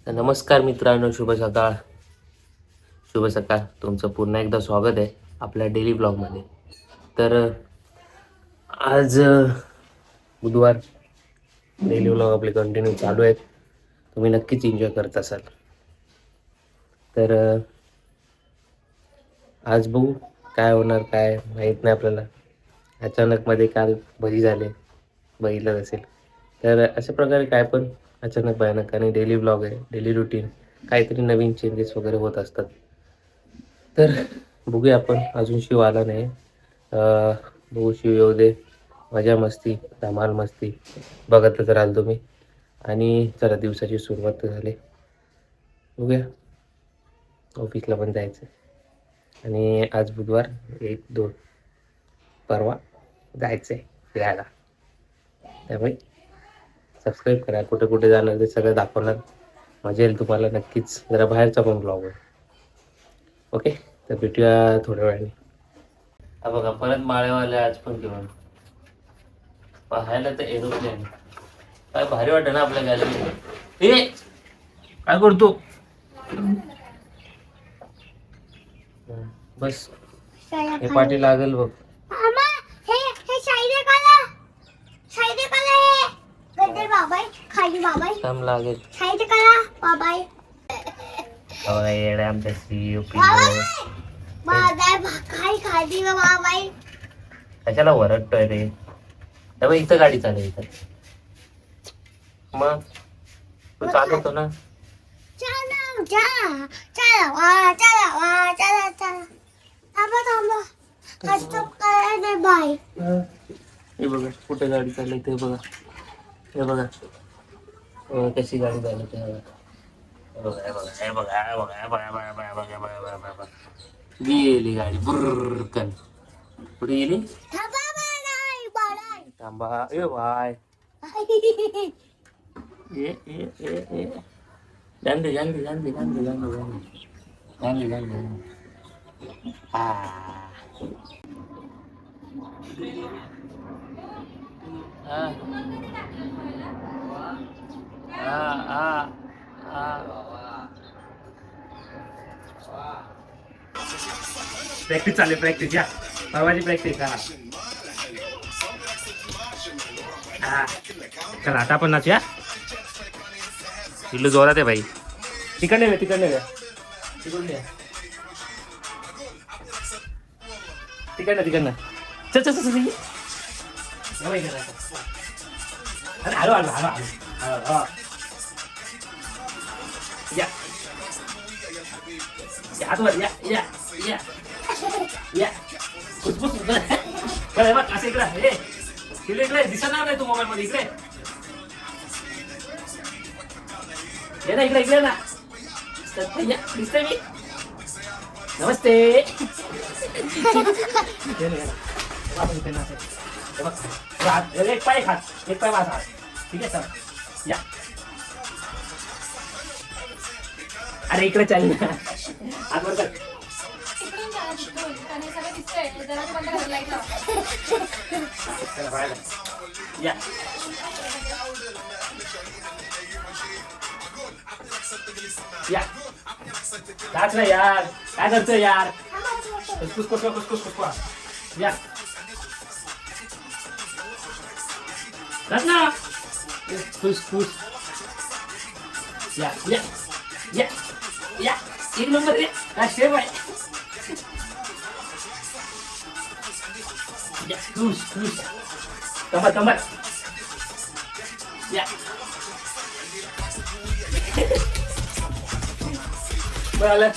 तर नमस्कार मित्रांनो, शुभ सकाळ. तुमचं पुन्हा एकदा स्वागत आहे आपल्या डेली ब्लॉगमध्ये. तर आज बुधवार, डेली ब्लॉग आपले कंटिन्यू चालू आहेत. तुम्ही नक्कीच एन्जॉय करत असाल. तर आज बघू काय होणार, काय माहीत नाही आपल्याला. अचानकमध्ये काल भजी झाले, बघितलं असेल. तर अशा प्रकारे काय पण अचानक भयानक, आणि डेली ब्लॉग आहे, डेली रुटीन, काहीतरी नवीन चेंजेस वगैरे होत असतात. तर बघूया आपण. अजून शिव आला नाही. बघू, शिव येऊ दे. मजा मस्ती, धमाल मस्ती बघतच राहाल तुम्ही. आणि चला, दिवसाची सुरुवात तर झाली. बघूया, ऑफिसला पण जायचं. आणि आज बुधवार, 1-2 परवा जायचं आहे फिरायला. त्यामुळे सबस्क्राईब करा. कुठे कुठे जाणार ते सगळं दाखवणार. मजा येईल तुम्हाला नक्कीच. जरा बाहेरचा पण ब्लॉग आहे. ओके, तर भेटूया थोड्या वेळाने. हा बघा, परत माळेवाले आज पण घेऊन पाहायला. तर एरोप्लेन काय भारी वाटतं ना आपल्या गॅलरीत. ए काय करतो बस, हे पाठी लागेल बघ. थांब, लागेल. येड्या आमच्या CEO कशाला वरडतोय रे. तेव्हा इथं गाडी चालू इथं. मग तू चालवतो ना. हे बघा कुठे गाडी चालली ते बघा. हे बघा कशी गाडी चालवते. गेली गाडी बुर्रकन. कुठे गेली? थांबा. ए बाय, जानली. प्रॅक्टिस चालू, प्रॅक्टिस. या परवाची प्रॅक्टिस करा. चला आता आपण नाचूया. पिल्लू जोरात आहे भाई. तिकडे घ्या. तिकडे चल. हॅलो. या हातवर या कुसबुस बघ असं इकडे दिसणार नाही तू मोबाईल मध्ये. इकडे ये ना, इकडे ना. दिसतंय मी. नमस्ते. एक पाय खात, एक पाय माझा. ठीक आहे सर, या. अरे इकडे चाल ना. आतवर कर. या या नाच ना यार. काय करतोय यार? कुसकुस. या नाच ना. खुश. या एक नंबर रे. काय शेप आहे. या खुश. कंबर. या बरं,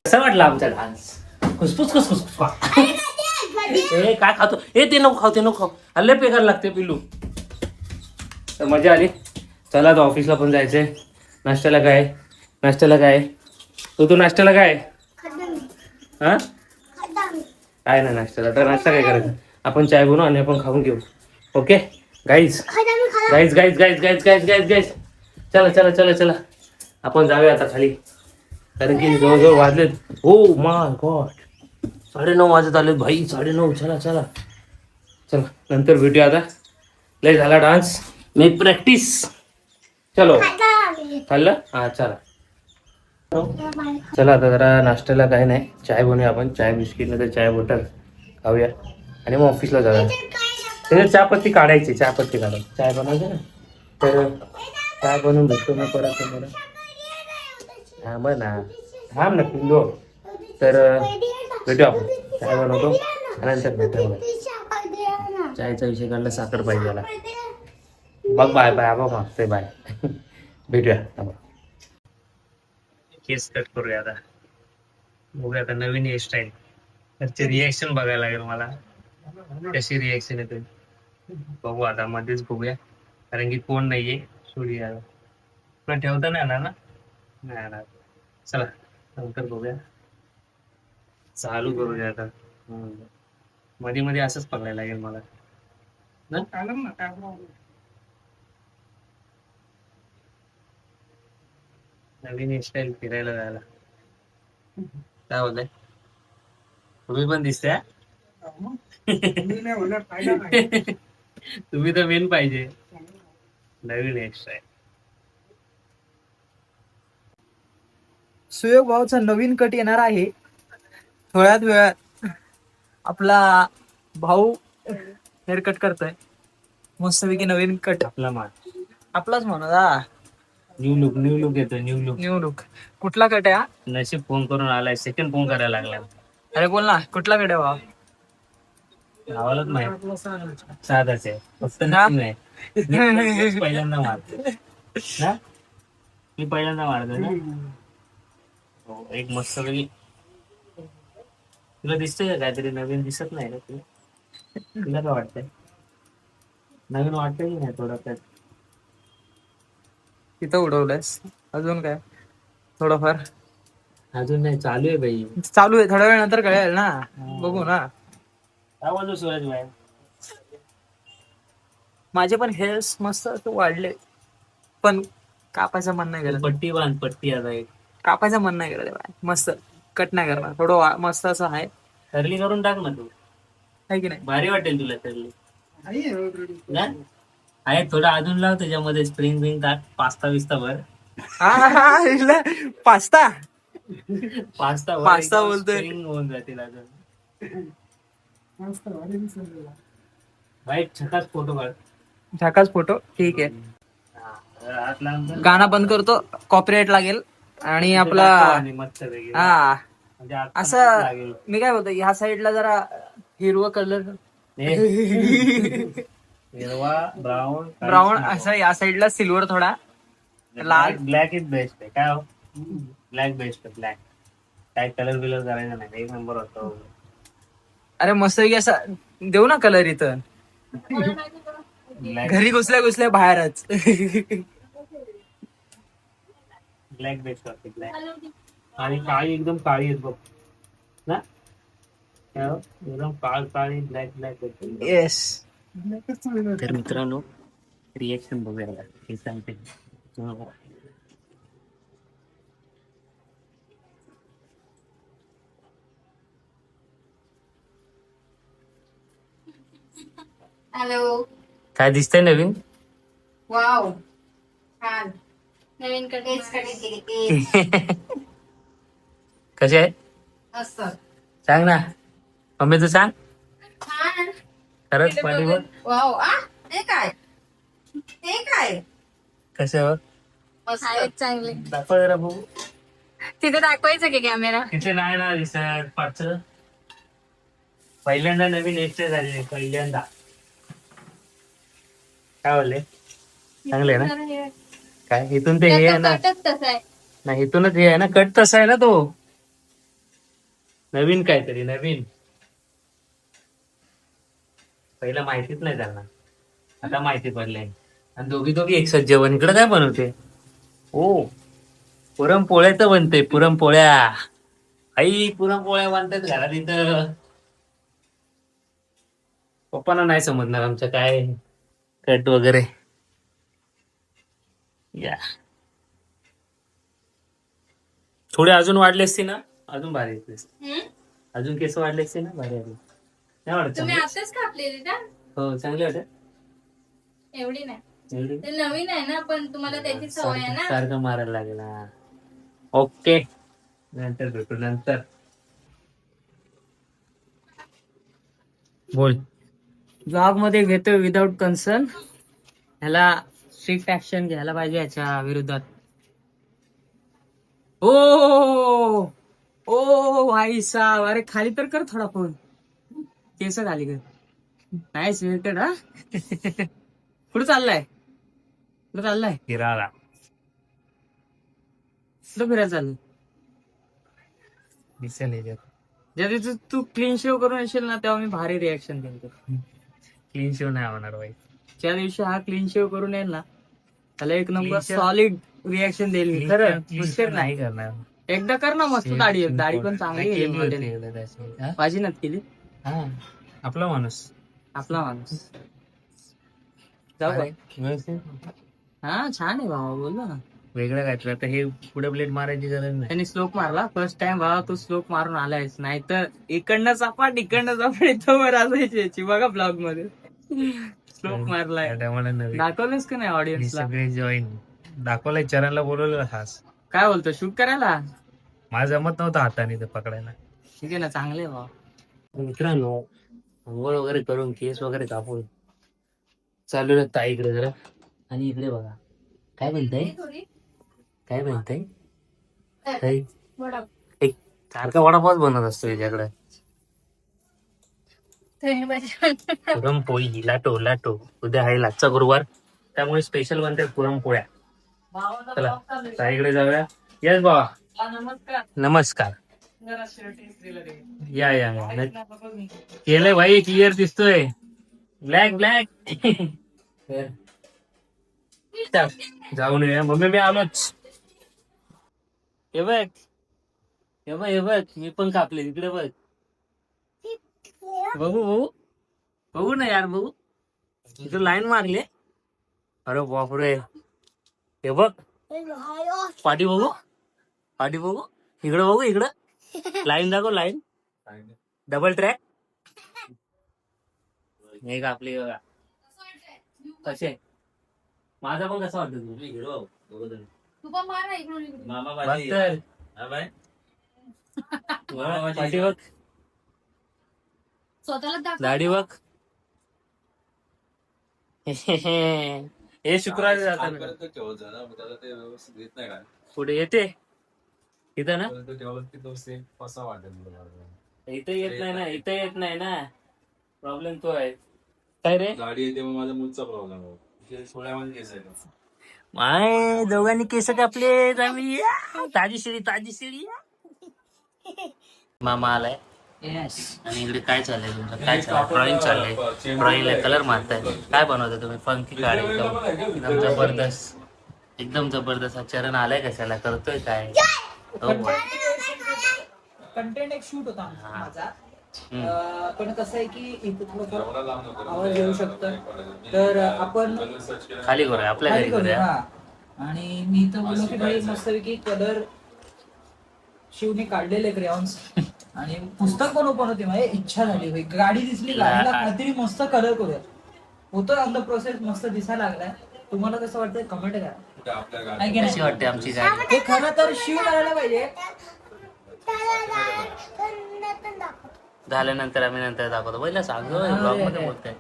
कसं वाटलं आमचा डान्स? खुसफुस. ए काय खातो? ते नको खाऊ. हल्ले पेकार लागते पिल्लू. तर मजा आली. चला तर ऑफिसला पण जायचंय. नाश्त्याला काय? तू नाश्त्याला काय? हा काय ना नाश्त्याला. तर नाश्ता काय करायचं? आपण चाय बनवू आणि आपण खाऊन घेऊ. Okay guys. चला आपण जाऊया आता खाली. कारण की जवळजवळ वाजलेत. हो माय गॉड, 9:30 वाजत आलेत भाई. 9:30. चला नंतर भेटूया. आता लय झाला डान्स, मेक प्रॅक्टिस. चलो खाल्लं हा चला. चला आता जरा नाश्त्याला काही नाही, चाय बनवूया आपण. चाय बिस्किट नाही तर चाय बटर खाऊया आणि मग ऑफिसला जाऊया. त्याच्यात चहापत्ती काढायची, चहापत्ती काढायची, चाय बनवायची ना. तर चाय बनवून भेटतो मी परत तुम्हाला. थांब ना, थांब ना पिल्लू. तर भेटू आपण, चाय बनवतो आणि नंतर भेटू. चायचा विषय काढला, साखर पाहिजे याला. बघ बाय बाय आबा मागतोय बाय. भेटूया. केस कट करूया आता, बघूया आता नवीन हेअरस्टाईल. त्याचे रिएक्शन बघायला लागेल मला, कशी रिएक्शन येते बघू आता. मध्येच बघूया कारण की कोण नाहीये. सोडूया, तुला ठेवता नाही येणार ना? नाही येणार. चला नंतर बघूया, चालू करूया आता. मध्ये मध्ये असंच पकडायला लागेल मला ना. नवीन हेअरस्टाईल, फिरायला जायला. काय बोलताय? तुम्ही पण दिसताय. तुम्ही तर मेन पाहिजे. नवीन हेअरस्टाईल. सुयोग भाऊचा नवीन कट येणार आहे थोड्याच वेळात. आपला भाऊ हेअर कट करतोय मस्तपैकी, नवीन कट. आपला मान आपलाच म्हणा. न्यू लुक येतो, न्यू लुक. New look. कुठला कट आहे हा? नशीब फोन करून आलाय, सेकंड फोन करायला लागला. अरे बोल ना, कुठला कट आहे भाऊ? गावालाच माहित, साधाच आहे फक्त. ना? नाही मी पहिल्यांदा मारतो ना, मी पहिल्यांदा मारतो ना. हो, एक मस्त वेगळी. तुला दिसतंय का काहीतरी नवीन? दिसत नाही ना तुला? तुला काय वाटतंय? नवीन वाटतंय की नाही थोडं काय? तिथं उडवलंयस, अजून काय थोडंफार? अजून नाही, चालू आहे बाई. चालू आहे, थोड्या वेळ नंतर कळेल ना. बघू ना. काय बोलतो सूरज भाई? माझे पण हेअर्स मस्त असं वाढले, पण कापायचं मन नाही करत. पट्टी बांध, पट्टी आता एक. कापायचं मन नाही करत बाय. मस्त कट नाही करणार, थोडं मस्त असं आहे. कर्ली करून टाक ना तू, आहे की नाही? भारी वाटेल तुला कर्ली ना. आहे थोडं अजून लाव त्याच्यामध्ये, स्प्रिंग बिंग टाक, पास्ता बिस्ता भर. पास्ता पास्ता पास्ता बोलतोय. स्प्रिंग होऊन जातील अजून. भाई छकाच फोटो काढ. झाकाच फोटो. ठीक आहे, हात लांब कर. गाणं बंद करतो, कॉपीराइट लागेल. आणि आपला आणि मस्त वेगळी. हा म्हणजे आता असं लागेल. मी काय बोलतो, ह्या साईडला जरा हिरवा कलर, हिरवा, ब्राऊन, ब्राऊन असं, या साईडला सिल्वर थोडा, लाल. ब्लॅक इज बेस्ट आहे काय? ब्लॅक बेस्ट आहे, ब्लॅक. काय कलर बिलर करायचा नाही, एक नंबर होतो. अरे मस्त असं देऊ ना कलर इथं. ब्लॅक, घरी घुसल्या घुसल्या बाहेरच. ब्लॅक बेस्ट वाटते, ब्लॅक. आणि काळी, एकदम काळी आहेत बघ ना, एकदम काळी ब्लॅक ब्लॅक. येस. तर मित्रांनो, रिएक्शन बघूया हे सांगते. हॅलो. काय दिसतंय नवीन? वाव, छान. नवीन कटेच कडे कसे आहे? असं सांग ना मम्मी, तू सांग. छान. खरंच पाठीवर वाव. हे काय, हे काय? कशावर? मस्त चांगले. दाखव जरा बघू. तिथे दाखवायचं की कॅमेरा? तिथे नाही ना दिसत पाठचं. पहिल्यांदा नवीन एक्स्ट्रा झाले, पहिल्यांदा. काय बोलले? चांगले ना? काय इथून ते हे आहे ना? तसं आहे. नाही, इथूनच हे आहे ना, कट तसा आहे ना तो. नवीन काहीतरी नवीन. पहिला माहितीच नाही त्यांना, आता माहिती पडले. आणि दोघी एकसाथ जेवण. इकडे काय बनवते? ओ, पुरणपोळ्याचं बनते, पुरणपोळ्या. आई पुरणपोळ्या बनतात घरात इथं. पप्पांना नाही समजणार आमच्या काय कट वगैरे. या थोडे अजून वाढले असते ना, अजून भारी येते. अजून केस वाढले असते ना, भारी आले. नाही वाटत? तुम्ही आताच कापलेली का? हो, चांगले वाटत. एवढी नाही. ते नवीन आहे ना, पण तुम्हाला त्याची सवय आहे ना. सारखं मारायला लागेल. ओके, नंतर भेटू नंतर. बोल. ब्लॉग मध्ये घेतोय विदाउट कन्सर्न. ह्याला स्ट्रिक्ट ऍक्शन घ्यायला पाहिजे याच्या विरोधात. ओ ओ भाई साहब, अरे खाली तर कर थोडा फोन. केस खाली कर. नाईस वेटेड हा. कुठं चाललाय? कुठं चाललाय? फिरायला. कुठं फिरायला चाललंय? दिसेल याच्यात. ज्या दिवशी तू क्लीन शेव करून येशील ना, तेव्हा मी भारी रिॲक्शन देतो. क्लीन शेव नाही होणार बाई. ज्या दिवशी हा क्लीन शेव करून येईल ना, त्याला एक number Clean shave? Solid reaction देईल मी. खरं Clean नुसते shave नाही. नाही करणार. एकदा कर ना, मस्त दाढी आहे. दाढी पण चांगली केली केली होती model. एकदा त्याची. हा? माझी नत केली. हा. आपला माणूस. आपला माणूस. जाऊ का? अरे, व्यवस्थित. हा छान आहे भावा, बोल ना. वेगळं काय आता हे पुढे प्लेट मारायची गरज नाही. त्यांनी स्लोप मारला फर्स्ट टाइम. भावा तू स्लोप मारून आलायस, नाही तर इकडनं चापाट इकडनं चापाट इथं वर असायची याची. बघा ब्लॉग मध्ये स्लोप मारलाय. त्या टायमाला नवीन. दाखवलंस का नाही हे ऑडियन्सला? सगळे जॉईन दाखवलंय, चरणला बोलवलं खास. काय बोलतो, शूट करायला? मला जमत नव्हतं हाताने ते पकडायला. ठीक आहे ना, चांगले भावा. मित्रांनो, अंघोळ वगैरे करून केस वगैरे कापून चालू ना ताईकडे जरा. आणि इकडे बघा काय म्हणताय, थोडी काय म्हणताय ताई? वडा. एक सारखा वडापावच बनत असतो याच्याकडे. पुरणपोळी लाटो लाटो. उद्या आहे लाटचा गुरुवार, त्यामुळे स्पेशल बनतात पुरणपोळ्या. चला ताईकडे जाऊया. येस बाबा, नमस्कार. नमस्कार. जरा shirt इस्त्रीला दे. या या या. केलंय भाई, क्लिअर दिसतोय. Black black. जाऊन येऊया. मम्मी मी आलोच. हे बघ, हे बघ, हे बघ, मी पण कापले. तिकडे बघ. बघू बघू बघू ना यार, बघू. तिथं लाईन मारली. अरे बापरे, हे बघ पाठी बघू, पाठी बघू. इकडं बघू, इकडं लाईन दाखव. Line double track. हे कापली बघा. कसे माझा पण कसा वाटतो तू पण मार ना इकडून इकडून. पाठी बघ, स्वतःला दाखव. दाढी बघ. हे शुक्रवारी जाताना पुढे येते इथं ना. इथं येत नाही ना, इथं येत नाही ना. प्रॉब्लेम तो आहे. काय रे, गाडी येते मग माझा मूळचा प्रॉब्लेम आहे. सोळ्यामध्ये केस आहे का? माय दोघांनी केस कापले. ताजी शिडी, ताजी शिडी. मामा आलाय. आणि इकडे काय चाललंय तुमचं? काय चाललंय? ड्रॉइंग चाललंय. ड्रॉइंगला कलर मारताय. काय बनवताय तुम्ही? फंकी काढ एकदम, एकदम जबरदस्त, एकदम जबरदस्त. हा चरण आलाय कशाला, करतोय काय? हो बा. कंटेंट एक शूट होता हा. माझा. पण कसं आहे की इथे थोडंफार आवाज येऊ शकतं, तर आपण खाली करूया, आपल्या खाली घरी करूया. करूया. हा. आणि मी इथं बोललो की भाई मस्तपैकी कलर शिवने काढलेले क्रेयॉन्स. आणि पुस्तक पण ओपन होते. माझी इच्छा झाली भाई, गाडी दिसली, गाडीला काहीतरी मस्त कलर करूया. होतं ऑन द प्रोसेस, मस्त दिसायला लागलाय. तुम्हाला कसं वाटतंय कमेंट करा. कुठे आपल्या गाडी आहे की कशी नाही? वाटते आमची गाडी? हे खरं तर शिव करायला पाहिजे. झाल्यानंतर आम्ही नंतर दाखवतो. पहिला सांगतो, ब्लॉग मध्ये बोलतोय.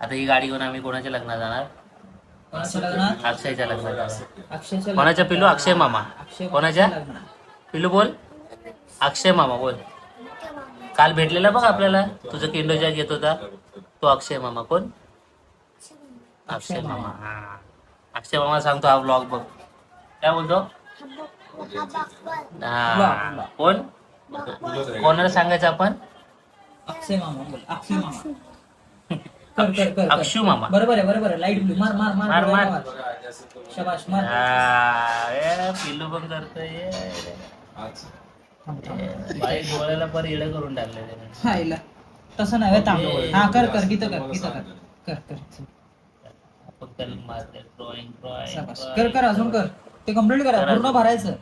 आता ही गाडी घेऊन आम्ही कोणाच्या लग्नात जाणार? कोणाच्या लग्नात? अक्षयच्या लग्नात जाणार. अक्षयच्या कोणाच्या पिलू? अक्षय मामा. अक्षय कोणाच्या लग्नात. पिलू बोल. अक्षय मामा बोल. काल भेटलेला बघ आपल्याला, तुझं किंडो जॅक घेत होता तो अक्षय मामा. कोण? अक्षय मामा. हा, अक्षय मामा सांगतो हा ब्लॉग बघ. काय बोलतो? हा, कोण? कोणाला सांगायचं आपण? अक्षय मामा बोल. अक्षय मामा. कर कर कर. अक्षू मामा. बरोबर आहे, बरोबर आहे. Light blue. मार मार मार मार, मार. शबाश मार. पिल्लू पण करतोय. आज बाई डोळ्याला पर येडं करून टाकलं त्याने. हायला तसं नाही थांब. हा कर कर. इथं कर, इथं कर. कर कर. आपण कल मारते. ड्रॉइंग शबाश. कर ड्रॉइंग कर, अजून कर. ते कम्प्लीट करा, करा. पूर्ण भरायचं.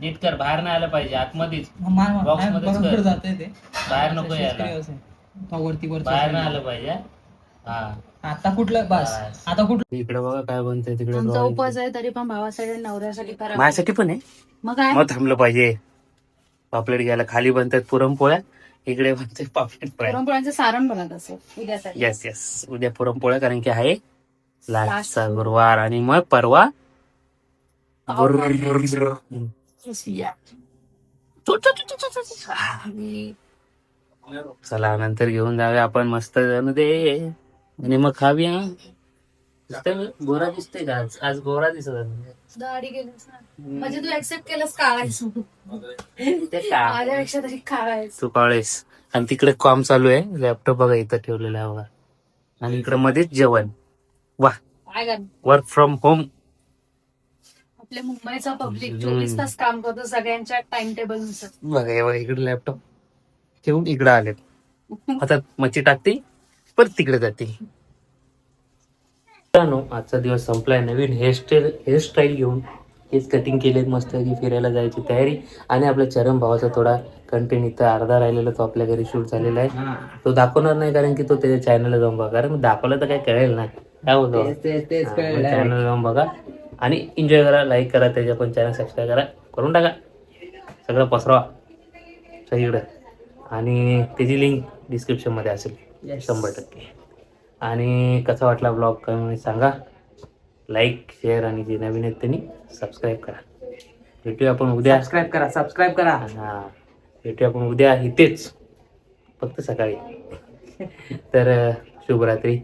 नीट कर, बाहेर नाही आलं पाहिजे, आतमध्येच. मार मार. Box नाही, मध्येच बरोबर कर. जातंय ते. बाहेर नको यायला. वरती वरती बाहेर नाही आलं पाहिजे. हा, आता कुठलं बस आता कुठलं इकडे बघा काय बनतंय तिकडे आमचा drawing. उपवास आहे तरी पण भावासाठी आणि नवऱ्यासाठी करा. माझ्यासाठी पण आहे. मग काय मग थांबलं पाहिजे. पापलेट घ्यायला खाली बनतात पुरणपोळ्या, इकडे बनते पापलेट फ्राय. पुरणपोळ्यांचं सारण बनत असेल उद्यासाठी. येस येस, उद्या पुरणपोळ्या कारण की आहे लास्टचा गुरुवार आणि मग परवा चला नंतर घेऊन जाऊया आपण मस्त जाणू दे आणि मग खाऊया. गोरा दिसतोय का आज? आज गोरा दिसत आहे. दाढी केलीस ना म्हणजे तू ऍक्सेप्ट केलंस काढायचं ते का माझ्यापेक्षा तरी काढायचं. तू काळेस. आणि तिकडे काम चालू आहे, लॅपटॉप बघा इथं ठेवलेला आहे बघा, आणि इकडे मध्येच जेवण. वा, काय कर वर्क फ्रॉम होम. आपल्या मुंबईचा पब्लिक 24 तास काम करतो सगळ्यांच्या टाइम टेबल नुसार. बघा हे बघा इकडे लॅपटॉप ठेवून इकडे आलेत. आता मच्छी टाकते परत तिकडे जाते. मित्रांनो, आजचा दिवस संपलाय. नवीन हेअरस्टाईल घेऊन केस कटिंग केलेत, मस्त फिरायला जायची तयारी. आणि आपल्या चरण भावाचा थोडा कंटेंट इथं अर्धा राहिलेला तो आपल्या घरी शूट झालेला आहे. तो दाखवणार नाही कारण की तो त्याच्या चॅनलला जाऊन बघा, कारण दाखवलं तर काही कळेल नाही. काय होतं चॅनलला जाऊन बघा आणि एन्जॉय करा, लाईक करा, त्याच्या पण चॅनल सबस्क्राईब करा, करून टाका, सगळं पसरवा सगळीकडं. आणि त्याची लिंक डिस्क्रिप्शनमध्ये असेल 100%. आणि कसा वाटला ब्लॉग कमेंट सांगा. लाईक शेअर आणि जे नवीन आहेत त्यांनी सबस्क्राईब करा. भेटूया आपण उद्या. सबस्क्राईब करा. हां, भेटूया आपण उद्या इथेच, फक्त सकाळी. तर शुभरात्री.